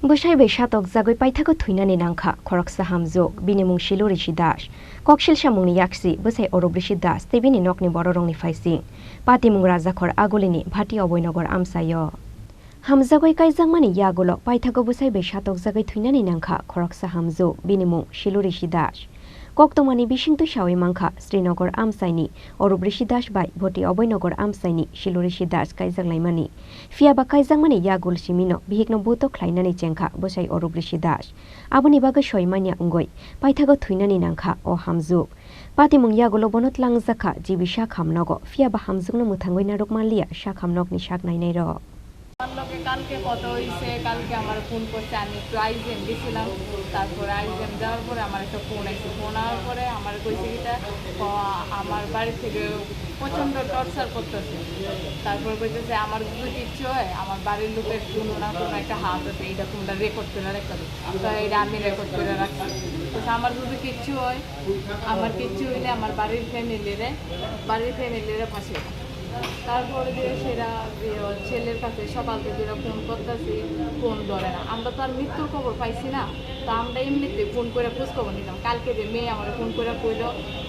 Bushai Beshatok Zagoi Paitako Twinani Nanka, Koroksa Hamzok, Binimung Shilu Rishi Dash, Kokshil Shamuni Yaksi, Busai Orobrishi Das, Tebini Nokni Bororongni Faising, Pati Mungrazakor Agolini, Pati Oboinogor Amsayo. Hamzagoi Kaizangmani Yagolo, Paitako Busai Beshatok Zagoi Twinani Nanka, Koroksa Hamzok, Binimung Shilu Rishi Dash. Koktomani Bishing to Shawi Manka, Srinogor Amsaini, Orobrishi Dash by Boti Oboinogor Amsaini, Shilurishi Dash Kaizang Laimani. Fiaba Kaizangmani Yagul Shimino, Bihikno Buto Klainani Chenka, Bosai Orobrishi Dash. Abuni Baga Shoimania Ungoi, Paitago Twinani Nanka, or Hamzuk. Patimung Yagolo Bonot Langzaka, Jibi Shakamnogo, Fiaba Hamzuna Mutangwina Rokmalia, Shakamnog ni Shak Nainero. কালকে কত হইছে কালকে আমার phone করতে আমি একটু eigen গেছিলাম তারপর আইজেন যাওয়ার পরে আমার একটা ফোন আইছে ফোন আওয়ার পরে আমার কইছে কিটা আমার বাড়ি থেকে প্রচন্ড টর্চার করতেছে তারপর কইতেছে আমার যদি কিচ্ছু হয় আমার বাড়ির লোকের কোনো না কোনো একটা হাত আছে এটা তোমরা রেকর্ড করে রাখতে তো এটা আমি রেকর্ড করে রাখছি তো আমার যদি কিচ্ছু হয় আমার কিচ্ছু হইলে আমার বাড়ির ফ্যামিলিরে ফাঁসি তারপরে যে সেরা ছেলের কাছে সকাল থেকে ফোন করতেছি ফোন ধরে না আমরা তো আর মৃত্যুর খবর পাইছি না তো আমরা এমনিতে ফোন করে খোঁজ খবর নিলাম কালকে যে মেয়ে আমার ফোন করে কইল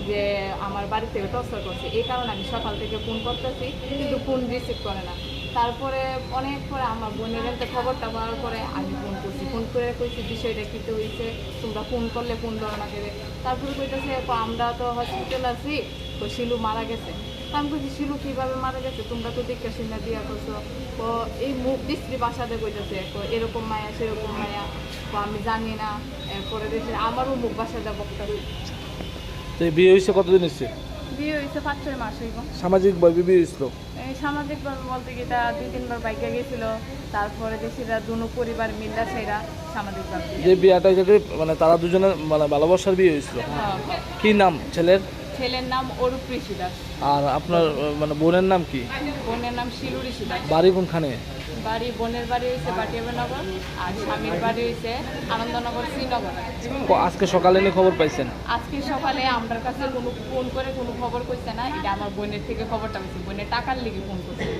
যে আমার বাড়ি থেকে টর্চার করছে এই কারণে আমি সকাল থেকে ফোন করতেছি কিন্তু ফোন রিসিভ করে না তারপরে অনেক পরে আমার বোনের একটা খবরটা পাওয়ার পরে আমি ফোন করছি ফোন করে কইছি বিষয়টা কী তো হয়েছে তোমরা ফোন করলে ফোন ধরে না করে তারপরে কইতেছে আমরা তো হসপিটাল আছি তো শিলু মারা গেছে আমি বলছি শিলু কীভাবে মারা গেছে তোমরা তো দেখতে সিনা দিয়া করছো তো এই মুখ বিশ্রী বাসাতে কইতেছে এরকম মায়া সেরকম মায়া তো আমি জানি না এরপরে দেখছি আমারও মুখ বাসাতে বক্তাছে তো বিয়ে হয়েছে কতদিন হচ্ছে বিয়ে হয়েছে 5-6 মাস হইব সামাজিকভাবে বিয়ে হয়েছিল এই সামাজিকভাবে বলতে কি তা 2-3 বার বাইকে গেছিল তারপরে দেশিরা দুনো পরিবার মিললা সেরা সামাজিকভাবে যে বিয়েটা মানে তারা দুজনের মানে ভালোবাসার বিয়ে হয়েছিল কি নাম ছেলের নাম অরূপ ঋষি দাস আর আপনার মানে বোনের নাম কি বোনের নাম শিলু ঋষি দাস বাড়ি কোনখানে বাড়ি বোনের বাড়ি হয়েছে বাটিয়াবানগর আর স্বামীর বাড়ি হয়েছে আনন্দনগর শ্রীনগর আজকে সকালে নিয়ে খবর পাইছেন আজকে সকালে আমার কাছে কোনো ফোন করে কোনো খবর কইছে না এটা আমার বোনের থেকে খবরটা পেয়েছি বোনের টাকার লিগে ফোন করছিল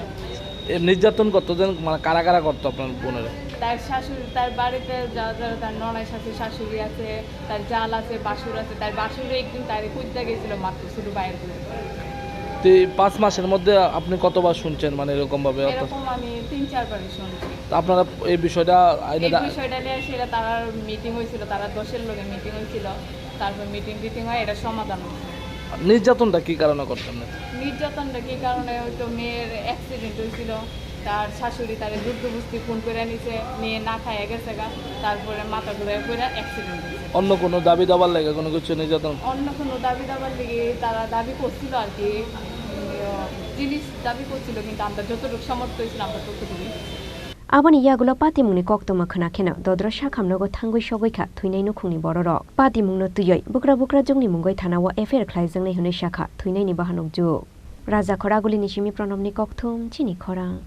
নির্যাতন কতদিন মানে কারা কারা করতো আপনার বোনের তার শাশুড়ি তার বাড়িতে যারা যারা তার ননাই শাশুড়ি আছে তার জাল আছে বাসুর আছে তার বাসুরে একদিন তার খুঁজতে গেছিল মাত্র শুধু বাইরে করে তো 5 মাসের মধ্যে আপনি কতবার শুনছেন মানে এরকম ভাবে এরকম আমি 3-4 বার শুনছি আপনারা এই বিষয়টা নিয়ে সেটা তারা মিটিং হয়েছিল তারা 10 লোকের মিটিং হয়েছিল তারপর মিটিং হয় এটা সমাধান হয়েছে নির্যাতনটা কি কারণে করতেন না নির্যাতনটা কি কারণে হয়তো মেয়ের অ্যাক্সিডেন্ট হয়েছিল তার শাশুড়ি তার দুর্গবস্তি ফোন করে নিছে মেয়ে না খাইয়া গেছে গা তারপরে মাথা ঘুরে করে অ্যাক্সিডেন্ট হয়েছে অন্য কোনো দাবি দাবার লাগে কোনো কিছু নির্যাতন অন্য কোনো দাবি দাবার লেগে তারা দাবি করছিল আর কি জিনিস দাবি করছিল কিন্তু আমরা যতটুকু সামর্থ্য হয়েছিল আমরা ততটুকু Abani Yagula Patimuni Koktoma Kanakena, Dodra Shakamnogo Tangui Shogoika, Twinai Nukuni Bororo, Patimung no Tuyoi, Bukra Jungni Mungoi Tanawa Efer Klaizang Hune Shaka, Twinai Bahanok Ju. Raza Koraguli Nishimi Pronomni Koktum, Chini Korang.